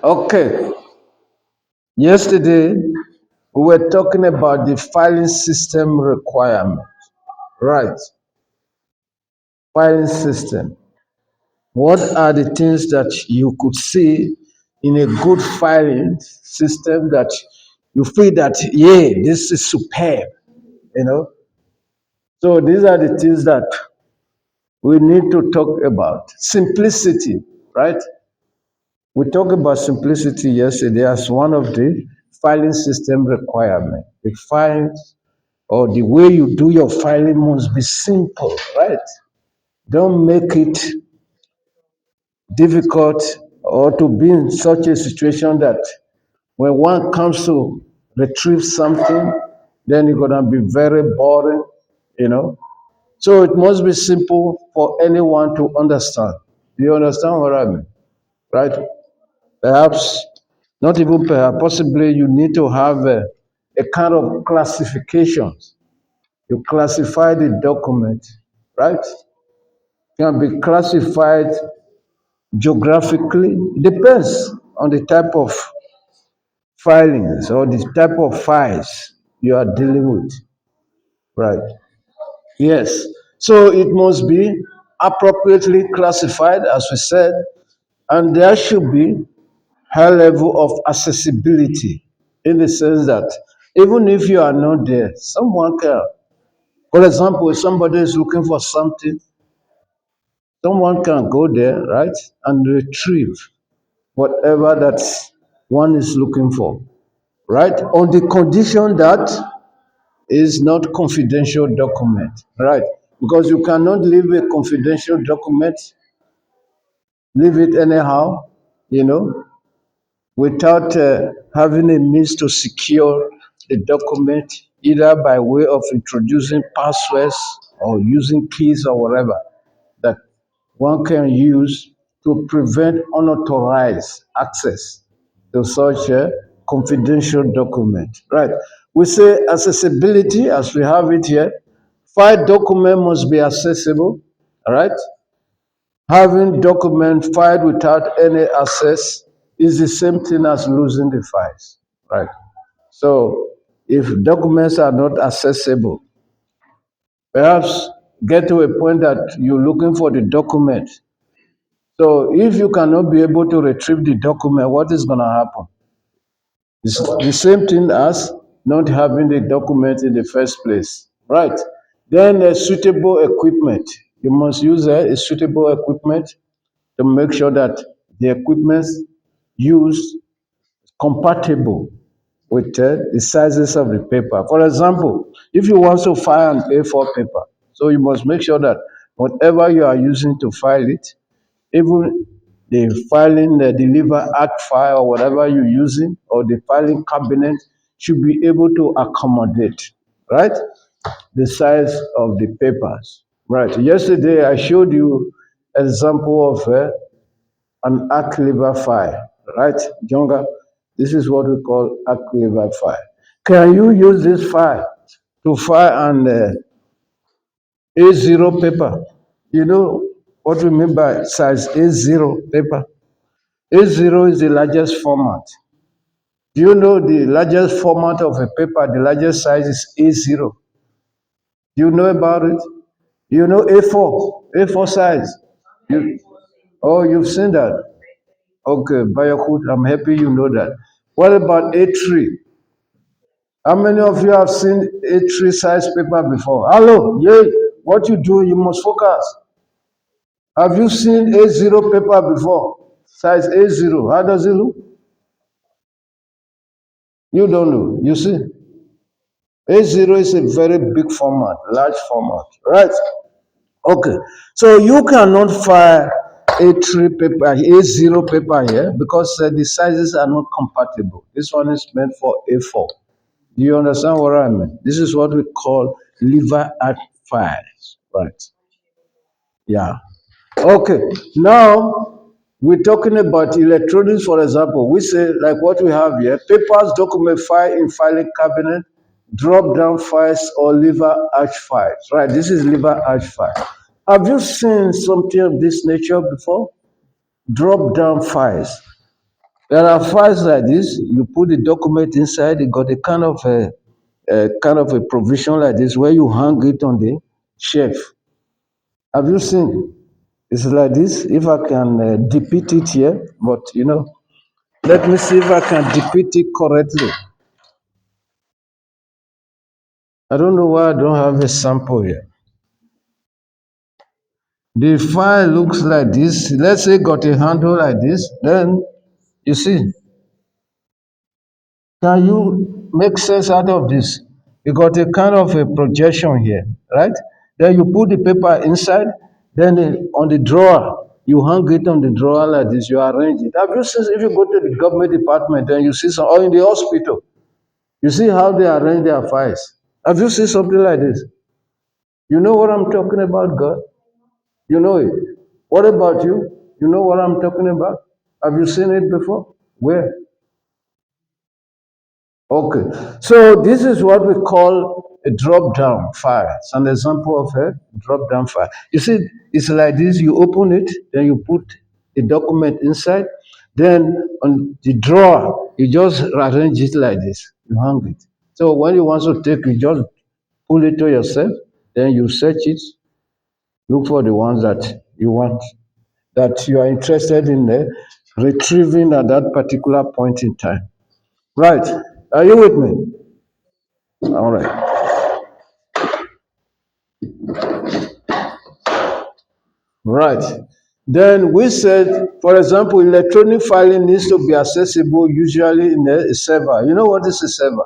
Okay, yesterday we were talking about the filing system requirement, right? Filing system. What are the things that you could see in a good filing system that you feel that, yeah, this is superb, you know? So these are the things that we need to talk about. Simplicity, right? We talked about simplicity yesterday as one of the filing system requirement. The files or the way you do your filing must be simple, right? Don't make it difficult or to be in such a situation that when one comes to retrieve something, then it's gonna be very boring, you know. So it must be simple for anyone to understand. Do you understand what I mean? Right? Perhaps, not even perhaps, possibly you need to have a kind of classifications. You classify the document, right? Can be classified geographically. It depends on the type of filings or the type of files you are dealing with, right? Yes. So it must be appropriately classified, as we said, and there should be high level of accessibility in the sense that even if you are not there, someone can, for example, if somebody is looking for something, someone can go there, right, and retrieve whatever that one is looking for, right, on the condition that is not confidential document, right? Because you cannot leave a confidential document, leave it anyhow, you know, without having a means to secure the document, either by way of introducing passwords or using keys or whatever that one can use to prevent unauthorized access to such a confidential document. Right. We say accessibility as we have it here. File document must be accessible. All right. Having document filed without any access is the same thing as losing the files, right? So if documents are not accessible, perhaps get to a point that you're looking for the document. So if you cannot be able to retrieve the document, what is going to happen? It's the same thing as not having the document in the first place, right? Then a suitable equipment. You must use a suitable equipment to make sure that the equipment used is compatible with the sizes of the paper. For example, if you want to file an A4 paper, so you must make sure that whatever you are using to file it, even the filing, the deliver act file or whatever you're using, or the filing cabinet should be able to accommodate, right? The size of the papers. Right. Yesterday I showed you an example of an arc lever file, right, Jonga? This is what we call arc lever file. Can you use this file to file an A0 paper? You know what we mean by size A0 paper? A0 is the largest format. Do you know the largest format of a paper, the largest size is A0? Do you know about it? You know A4 size. You, oh, you've seen that. Okay, Bayakut, I'm happy you know that. What about A3? How many of you have seen A3 size paper before? Hello, yeah, what you do, you must focus. Have you seen A0 paper before? Size A0, how does it look? You don't know, you see? A0 is a very big format, large format, right? Okay, so you cannot file A3 paper, A0 paper here because the sizes are not compatible. This one is meant for A4. Do you understand what I mean? This is what we call liver art files, right? Yeah. Okay. Now we're talking about electronics, for example. We say like what we have here: papers, document file in filing cabinet, drop down files or liver arch files. Right. This is liver arch file. Have you seen something of this nature before? Drop down files. There are files like this. You put the document inside. It got a provision like this where you hang it on the shelf. Have you seen? It's like this. If I can depict it here, but let me see if I can depict it correctly. I don't know why I don't have a sample here. The file looks like this. Let's say got a handle like this. Then you see, can you make sense out of this? You got a kind of a projection here, right? Then you put the paper inside. Then on the drawer, you hang it on the drawer like this. You arrange it. Have you seen if you go to the government department and you see some, or in the hospital, you see how they arrange their files. Have you seen something like this? You know what I'm talking about, God? You know it. What about you? You know what I'm talking about? Have you seen it before? Where? Okay. So this is what we call a drop-down file. It's an example of a drop-down file. You see, it's like this. You open it, then you put the document inside. Then on the drawer, you just arrange it like this. You hang it. So when you want to take, you just pull it to yourself. Then you search it. Look for the ones that you want, that you are interested in retrieving at that particular point in time. Right. Are you with me? All right. Right. Then we said, for example, electronic filing needs to be accessible usually in a server. You know what is a server?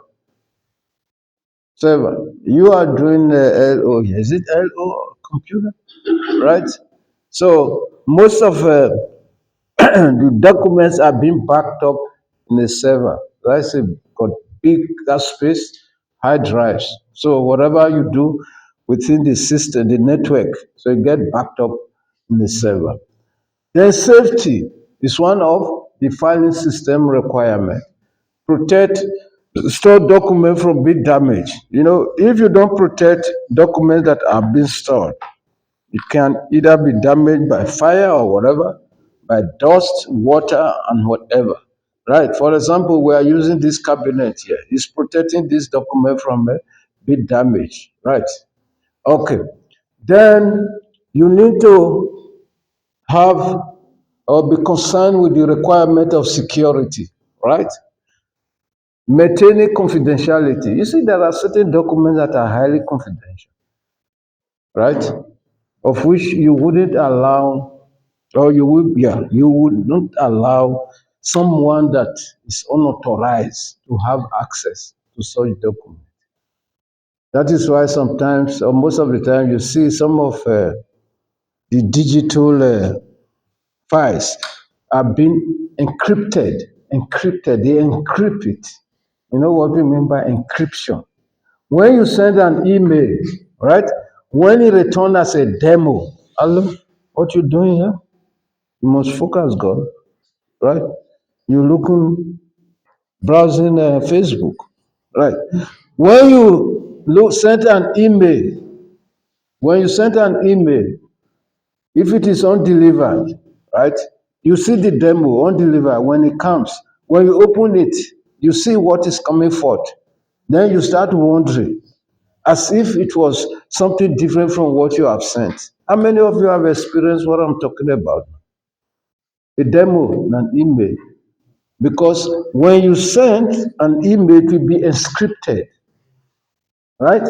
Server. You are doing LO. Is it LO computer? Right? So most of the documents are being backed up in a server. That's a got big space, hard drives. So whatever you do within the system, the network, so you get backed up in the server. Then safety is one of the filing system requirement. Protect store document from being damaged. If you don't protect documents that are being stored, it can either be damaged by fire or whatever, by dust, water, and whatever. Right. For example, we are using this cabinet here. It's protecting this document from being damaged. Right. Okay. Then you need to have or be concerned with the requirement of security. Right. Maintaining confidentiality. You see, there are certain documents that are highly confidential. Right. Of which you wouldn't allow, or you would not allow someone that is unauthorized to have access to such documents. That is why sometimes, or most of the time, you see some of the digital files are being encrypted. Encrypted, they encrypt it. You know what we mean by encryption? When you send an email, right? When it returns as a demo, hello, what you doing here? You must focus, God, right? You're looking, browsing Facebook, right? When you send an email, when you send an email, if it is undelivered, right? You see the demo undelivered when it comes. When you open it, you see what is coming forth. Then you start wondering, as if it was something different from what you have sent. How many of you have experienced what I'm talking about? A demo, an email. Because when you send an email, it will be encrypted, right?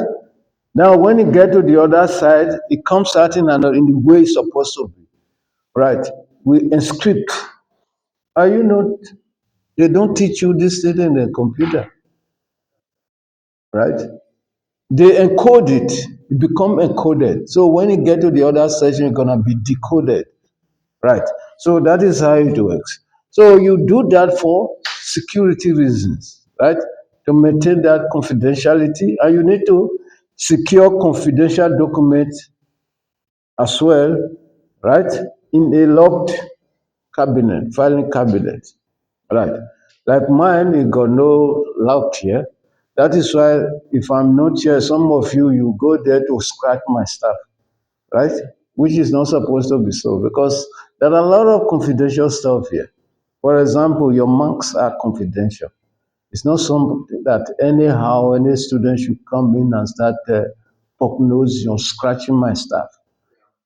Now, when you get to the other side, it comes out in the way it's supposed to be, right? We encrypt. Are you not? They don't teach you this thing in the computer, right? They encode it. It become encoded. So when you get to the other section, it's gonna be decoded. Right. So that is how it works. So you do that for security reasons, right? To maintain that confidentiality, and you need to secure confidential documents as well, right? In a locked cabinet, filing cabinet, right? Like mine, it got no lock here. That is why if I'm not here, some of you go there to scratch my stuff, right? Which is not supposed to be so because there are a lot of confidential stuff here. For example, your marks are confidential. It's not something that anyhow any student should come in and start prognosing or scratching my stuff.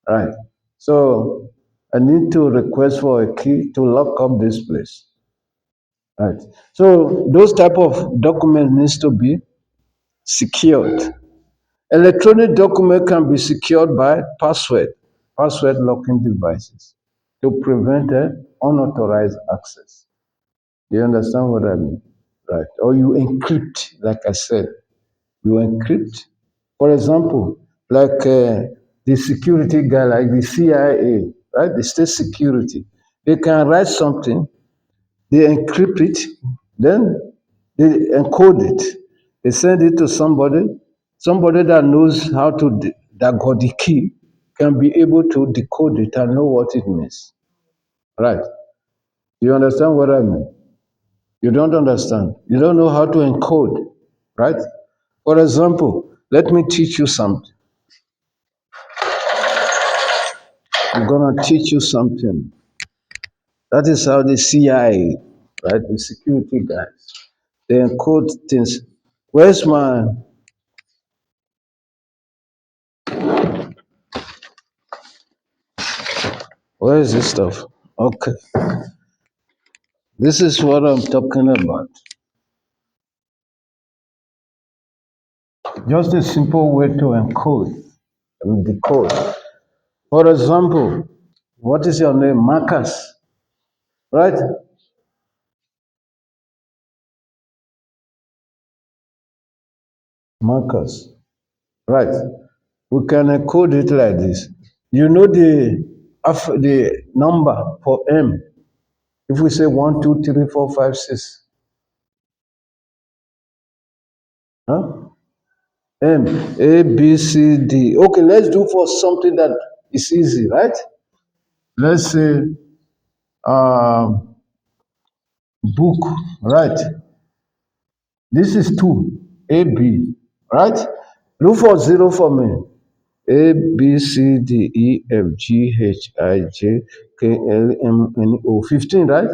Right. So I need to request for a key to lock up this place. Right. So those type of documents needs to be secured. Electronic document can be secured by password locking devices to prevent unauthorized access. Do you understand what I mean? Right. Or you encrypt, like I said, you encrypt. For example, like the security guy, like the CIA, right? The state security, they can write something, they encrypt it, then they encode it. They send it to somebody that knows how to, that got the key, can be able to decode it and know what it means. Right? You understand what I mean? You don't understand. You don't know how to encode, right? For example, let me teach you something. I'm gonna teach you something. That is how the CIA, right, the security guys, they encode things. Where's my, where is this stuff? Okay, this is what I'm talking about. Just a simple way to encode and decode. For example, what is your name? Marcus, right? Marcus, right? We can encode it like this. You know the number for M. If we say 1, 2, 3, 4, 5, 6, huh? M, A, B, C, D. Okay, let's do for something that is easy, right? Let's say book, right? This is 2, A, B, right? Look for 0 for me. A, B, C, D, E, F, G, H, I, J, K, L, M, N, O. 15, right?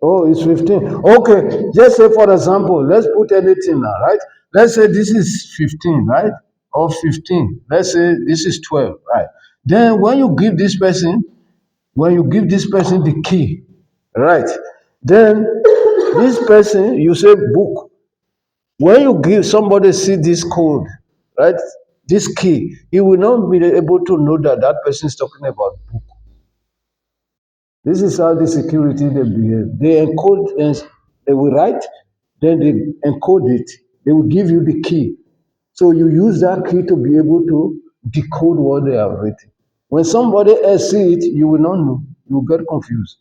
Oh, it's 15. Okay, just say for example, let's put anything now, right? Let's say this is 15, right? Or 15. Let's say this is 12, right? Then when you give this person the key, right? Then this person, you say book. When you give somebody see this code, right? This key, he will not be able to know that that person is talking about book. This is how the security they behave. They encode and they will write, then they encode it. They will give you the key. So you use that key to be able to decode what they have written. When somebody else see it, you will not know. You will get confused.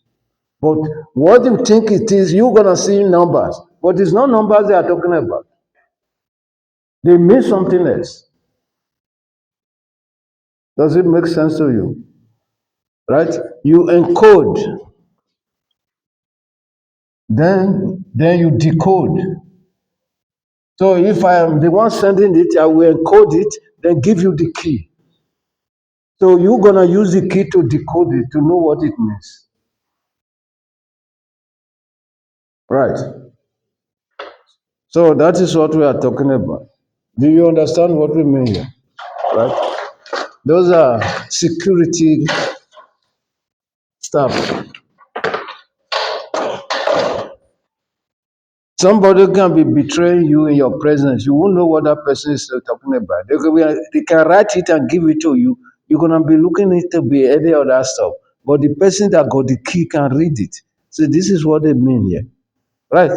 But what you think it is, you're gonna see numbers. But it's not numbers they are talking about. They mean something else. Does it make sense to you? Right? You encode, then you decode. So if I am the one sending it, I will encode it, then give you the key. So you're gonna use the key to decode it to know what it means. Right. So that is what we are talking about. Do you understand what we mean here? Right? Those are security stuff. Somebody can be betraying you in your presence. You won't know what that person is talking about. They can write it and give it to you. You're gonna be looking it to be any other stuff. But the person that got the key can read it. So this is what they mean here. Right?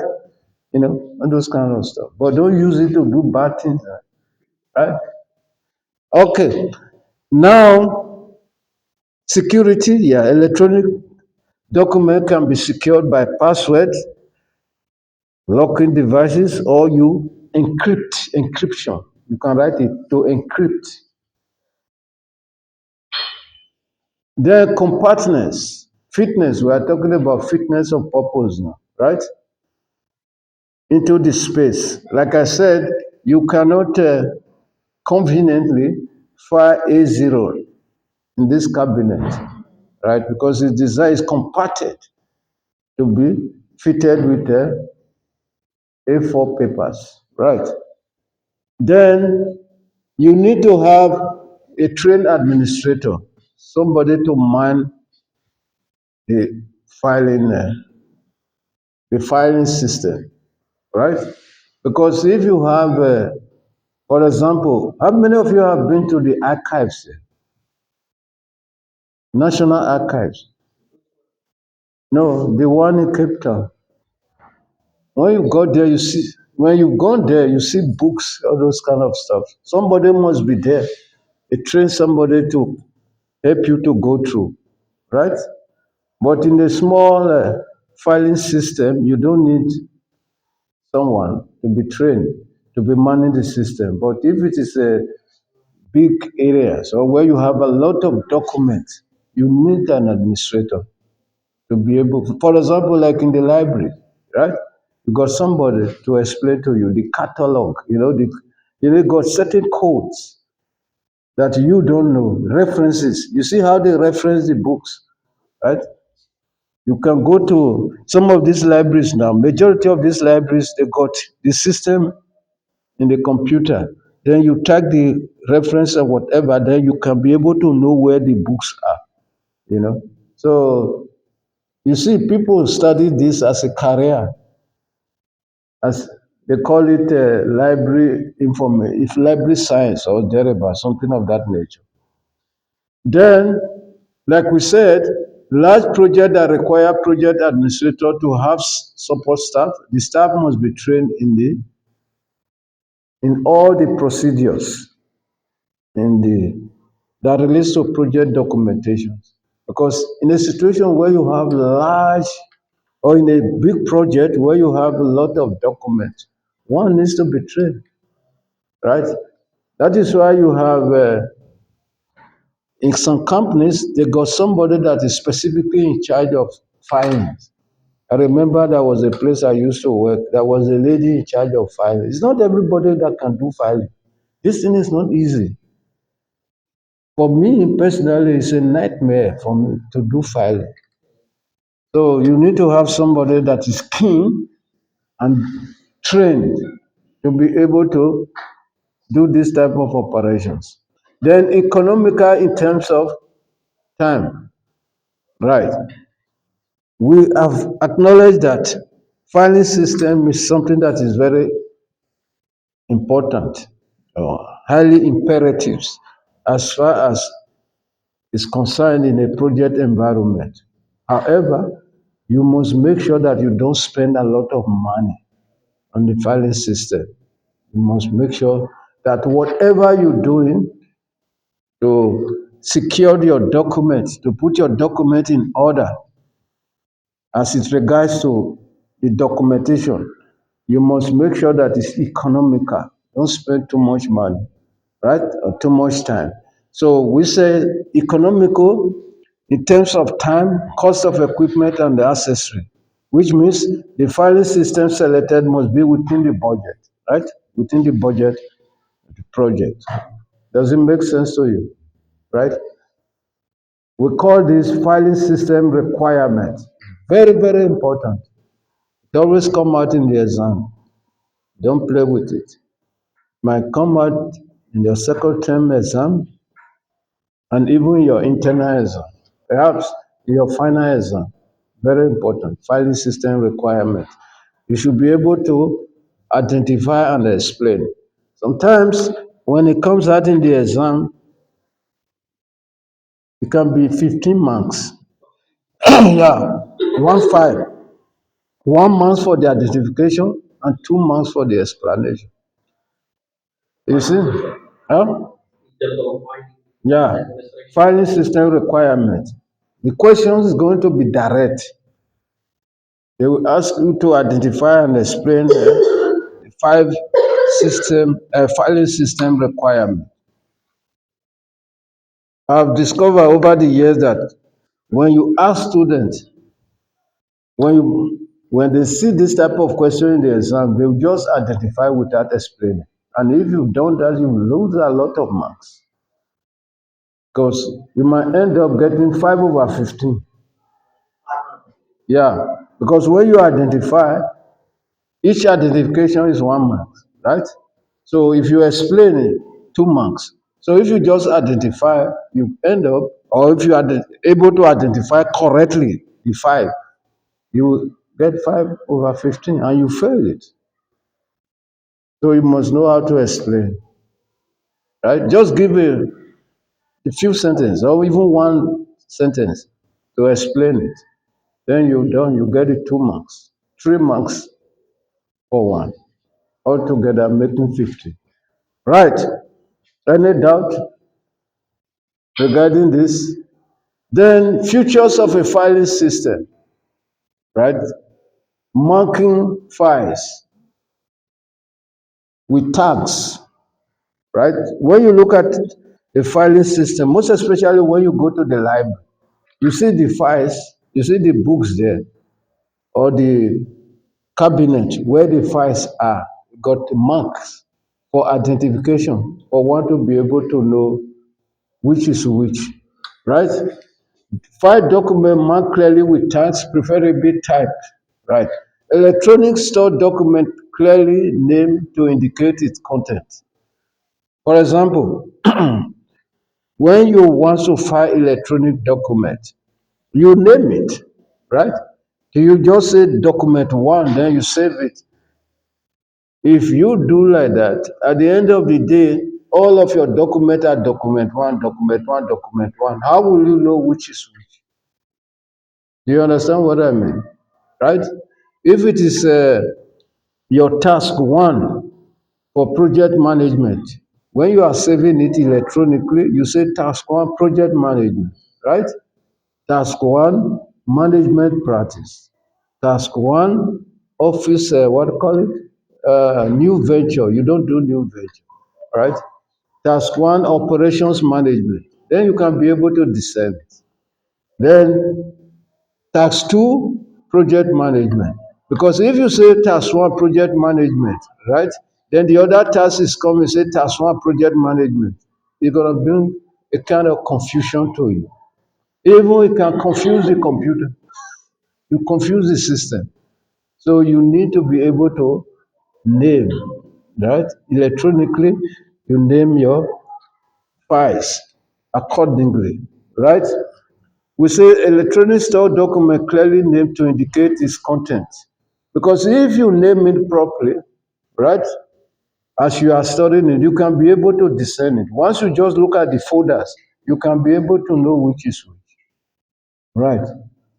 You know, and those kind of stuff. But don't use it to do bad things. Right? Okay. Now, security, yeah, electronic document can be secured by password, locking devices, or you encryption. You can write it to encrypt. Then compactness, fitness. We are talking about fitness of purpose now, right? Into the space. Like I said, you cannot conveniently file A0 in this cabinet, right? Because its design is compacted to be fitted with A4 papers, right? Then you need to have a trained administrator, somebody to man the filing, uh, the filing system, right? Because if you have, for example, how many of you have been to the archives, National Archives? No, the one in Cape Town. When you go there, you see, when you've gone there, you see books, all those kind of stuff. Somebody must be there. They train somebody to help you to go through, right? But in the small filing system, you don't need someone to be trained to be managing the system. But if it is a big area, so where you have a lot of documents, you need an administrator to be able, for example, like in the library, right? You got somebody to explain to you the catalog, you got certain codes that you don't know, references. You see how they reference the books, right? You can go to some of these libraries now. Majority of these libraries, they got the system in the computer. Then you tag the reference or whatever, then you can be able to know where the books are, you know. So you see, people study this as a career, as they call it library information, if library science or thereabout, something of that nature. Then, like we said, large projects that require project administrator to have support staff. The staff must be trained in all the procedures in the that relates to project documentation. Because in a situation where you have large or in a big project where you have a lot of documents, one needs to be trained, right? That is why you have in some companies they got somebody that is specifically in charge of finance. I remember there was a place I used to work. There was a lady in charge of filing. It's not everybody that can do filing. This thing is not easy. For me personally, it's a nightmare for me to do filing. So you need to have somebody that is keen and trained to be able to do this type of operations. Then economical in terms of time, right? We have acknowledged that filing system is something that is very important or highly imperative as far as is concerned in a project environment. However, you must make sure that you don't spend a lot of money on the filing system. You must make sure that whatever you're doing to secure your documents, to put your document in order as it regards to the documentation, you must make sure that it's economical. Don't spend too much money, right? Or too much time. So we say economical in terms of time, cost of equipment, and the accessory, which means the filing system selected must be within the budget, right? Within the budget of the project. Does it make sense to you? Right? We call this filing system requirement. Very, very important. It always come out in the exam. Don't play with it. Might come out in your second term exam and even your internal exam. Perhaps in your final exam. Very important. Filing system requirement. You should be able to identify and explain. Sometimes when it comes out in the exam, it can be 15 marks. Yeah, 1 5. 1 month for the identification and 2 months for the explanation. You see? Huh? Yeah. Filing system requirement. The question is going to be direct. They will ask you to identify and explain the filing system requirement. I've discovered over the years that when you ask students, when they see this type of question in the exam, they will just identify without explaining. And if you've done that, you lose a lot of marks. because you might end up getting 5 over 15. Yeah, because when you identify, each identification is 1 mark, right? So if you explain it, 2 marks. So if you just identify, you end up, or if you are able to identify correctly the 5, you get 5 over 15 and you fail it. So you must know how to explain, right? Just give a few sentences or even one sentence to explain it. Then you done, you get it 2 marks, 3 marks for one, altogether making 50. Right? Any doubt regarding this? Then features of a filing system, right? Marking files with tags, right? When you look at a filing system, most especially when you go to the library, you see the files, you see the books there, or the cabinet where the files are, got marks for identification, for one to be able to know which is which, right? File document marked clearly with tags, preferably typed, right? Electronic stored document clearly named to indicate its content. For example, when you want to file electronic document, you name it, right? Do you just say document one, then you save it? If you do like that, at the end of the day, all of your document are document one, document one, document one. How will you know which is which? Do you understand what I mean? Right? If it is your task one for project management, when you are saving it electronically, you say task one project management, right? Task one management practice. Task one office, what do you call it? New venture. You don't do new venture, right? Task one operations management. Then you can be able to discern it. Then task two, project management. Because if you say task one, project management, right? Then the other task is coming, say task one, project management. It's going to bring a kind of confusion to you. Even it can confuse the computer. You confuse the system. So you need to be able to name, right? Electronically, you name your files accordingly, right? We say electronic store document clearly named to indicate its content. Because if you name it properly, right, as you are studying it, you can be able to discern it. Once you just look at the folders, you can be able to know which is which. Right.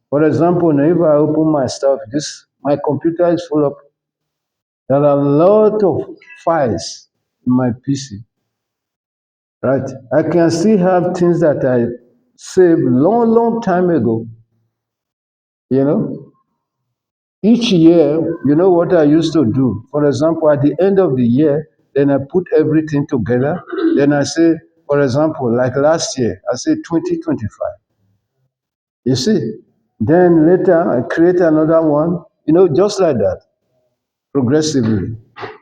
For example, now if I open my stuff, this my computer is full of there are a lot of files in my PC. Right. I can still have things that I saved long, long time ago. You know, each year, you know what I used to do? For example, at the end of the year, then I put everything together. Then I say, for example, like last year, I say 2025. You see? Then later, I create another one, just like that, progressively.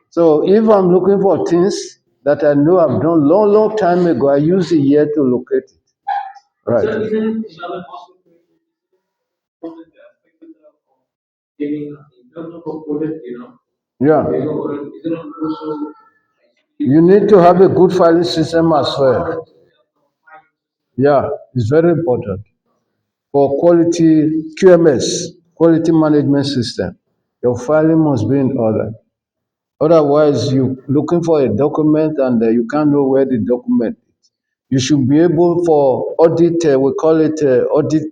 So if I'm looking for things that I know I've done long, long time ago, I use the year to locate it. Right. Yeah. You need to have a good filing system as well. Yeah, it's very important for quality QMS, quality management system. Your filing must be in order. Otherwise, you looking for a document and you can't know where the document is. You should be able for audit, we call it audit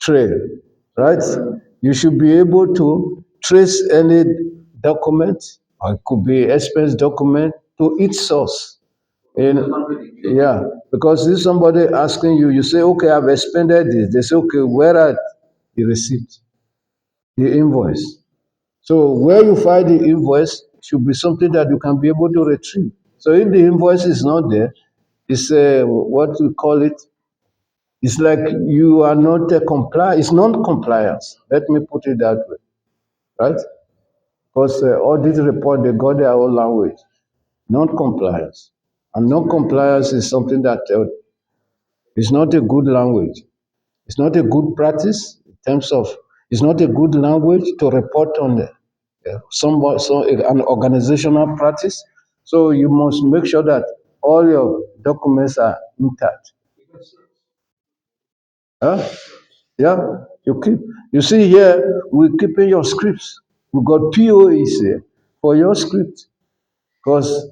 trail, right? You should be able to trace any document, or it could be expense document, to its source. And yeah, because if somebody asking you, you say, okay, I've expended this. They say, okay, where are the receipt, the invoice? So where you find the invoice should be something that you can be able to retrieve. So if the invoice is not there, it's what we call it. It's like you are not it's non-compliance. Let me put it that way, right? Because audit report they got their own language, non-compliance, and non-compliance is something that It's not a good language. It's not a good practice in terms of, it's not a good language to report on an organizational practice. So you must make sure that all your documents are intact. Huh? Yeah, you keep. You see here, we're keeping your scripts. We got POEs here for your script because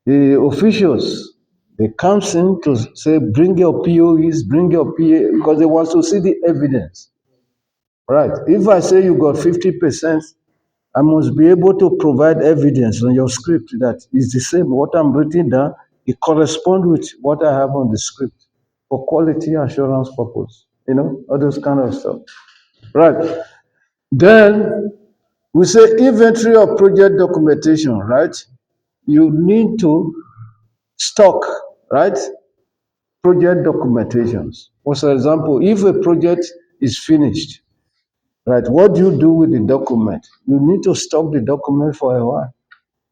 the officials they comes in to say bring your POEs, bring your PA because they want to see the evidence. Right. If I say you got 50%, I must be able to provide evidence on your script that is the same. What I'm writing down, it corresponds with what I have on the script for quality assurance purpose. All those kind of stuff. Right. Then we say inventory of project documentation, right? You need to stock, right? Project documentations. For example, if a project is finished, right, what do you do with the document? You need to stock the document for a while.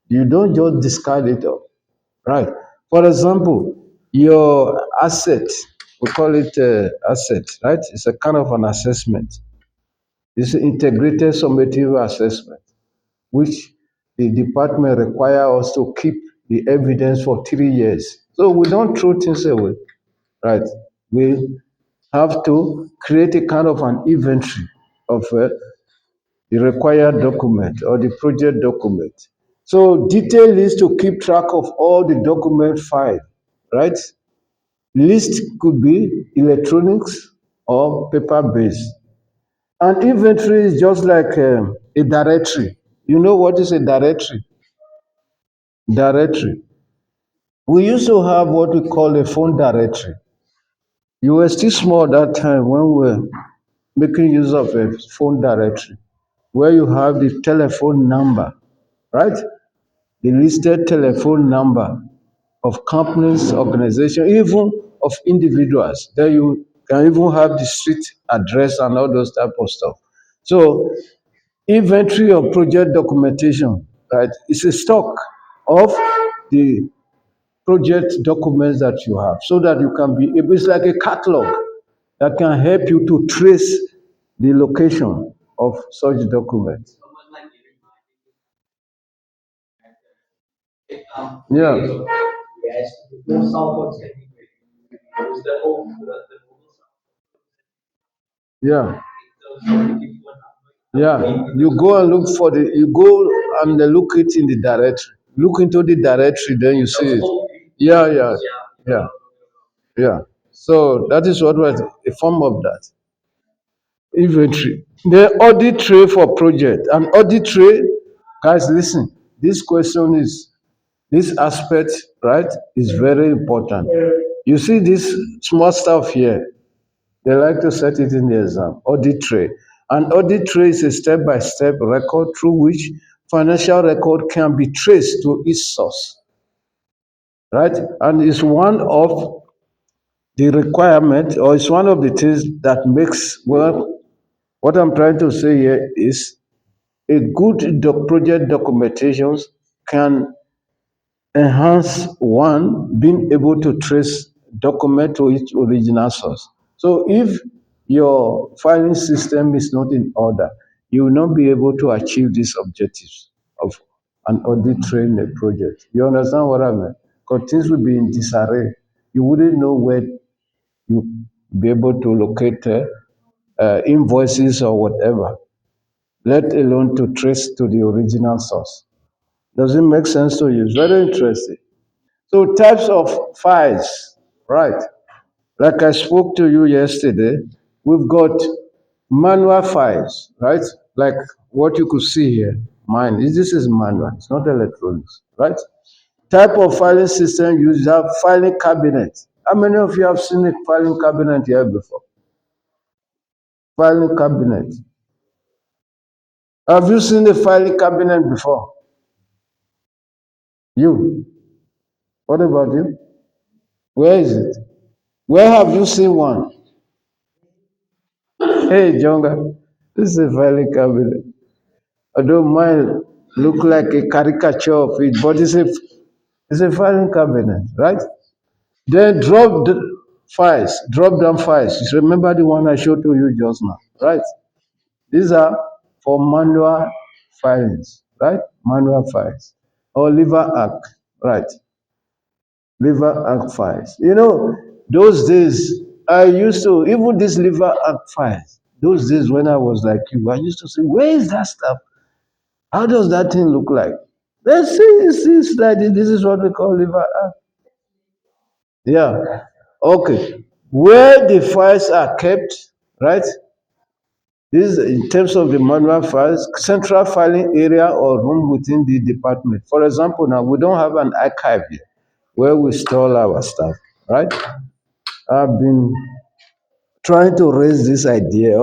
You don't just discard it all, right? For example, your asset, we call it asset, right? It's a kind of an assessment. It's an integrated summative assessment, which the department require us to keep the evidence for 3 years. So we don't throw things away, right? We have to create a kind of an inventory of the required document or the project document. So detail is to keep track of all the document file, right? List could be electronics or paper-based. An inventory is just like a directory. You know what is a directory? Directory. We used to have what we call a phone directory. You were still small that time when we were making use of a phone directory, where you have the telephone number, right? The listed telephone number of companies, organizations, even of individuals. Then you can even have the street address and all those type of stuff. So inventory of project documentation, right? It's a stock of the project documents that you have so that you can be able, it's like a catalog that can help you to trace the location of such documents. Yeah, yeah, yeah. You go and look for you go and look it in the directory. Look into the directory, then you see it. Yeah, yeah, yeah, yeah. So that is what was a form of that. Inventory. The audit tray for project. An audit tray, guys, listen. This question is, this aspect, right, is very important. You see this small stuff here, they like to set it in the exam. Audit tray. An audit tray is a step-by-step record through which financial record can be traced to its source, right? And it's one of the requirement, or it's one of the things that makes, well, what I'm trying to say here is a good project documentations can enhance one being able to trace document to its original source. So if your filing system is not in order, you will not be able to achieve these objectives of an audit train a project. You understand what I mean? Because things will be in disarray. You wouldn't know where you be able to locate invoices or whatever, let alone to trace to the original source. Does it make sense to you? It's very interesting. So types of files, right? Like I spoke to you yesterday, we've got manual files, right? Like what you could see here. Mine, this is manual, it's not electronics, right? Type of filing system you have filing cabinet. How many of you have seen a filing cabinet here before? Filing cabinet. Have you seen a filing cabinet before? You. What about you? Where is it? Where have you seen one? Hey, Jonga, this is a filing cabinet. I don't mind look like a caricature of it, but it's a filing cabinet, right? Then files, drop down files. Just remember the one I showed to you just now, right? These are for manual filings, right? Manual files. Or liver arc, right? Liver arc files. Those days I used to, even this liver arc files, those days when I was like you, I used to say, where is that stuff? How does that thing look like? Let's see, it's like this is what we call liver arc. Yeah. Okay. Where the files are kept, right? This is in terms of the manual files, central filing area or room within the department. For example, now we don't have an archive here where we store our stuff, right? I've been trying to raise this idea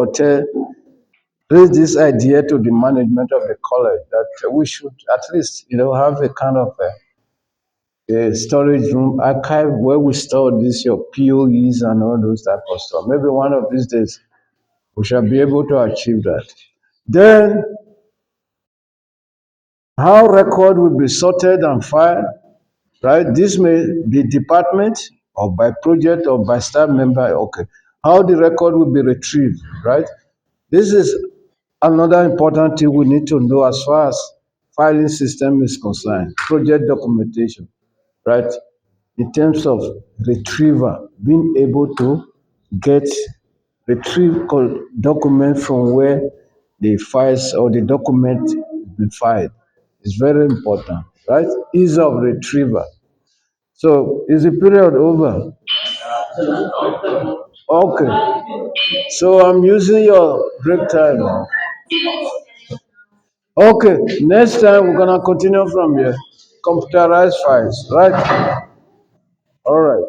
raise this idea to the management of the college that we should at least, have a kind of a storage room archive where we store this your POEs and all those type of stuff. Maybe one of these days we shall be able to achieve that. Then how record will be sorted and filed, right? This may be department or by project or by staff member. Okay. How the record will be retrieved, right? This is another important thing we need to know as far as filing system is concerned. Project documentation, right? In terms of retrieval, being able to get retrieve document from where the files or the document been filed is very important, right? Ease of retrieval. So is the period over? Okay. So I'm using your break time now. Okay. Next time we're gonna continue from here. Computerized files, right? All right.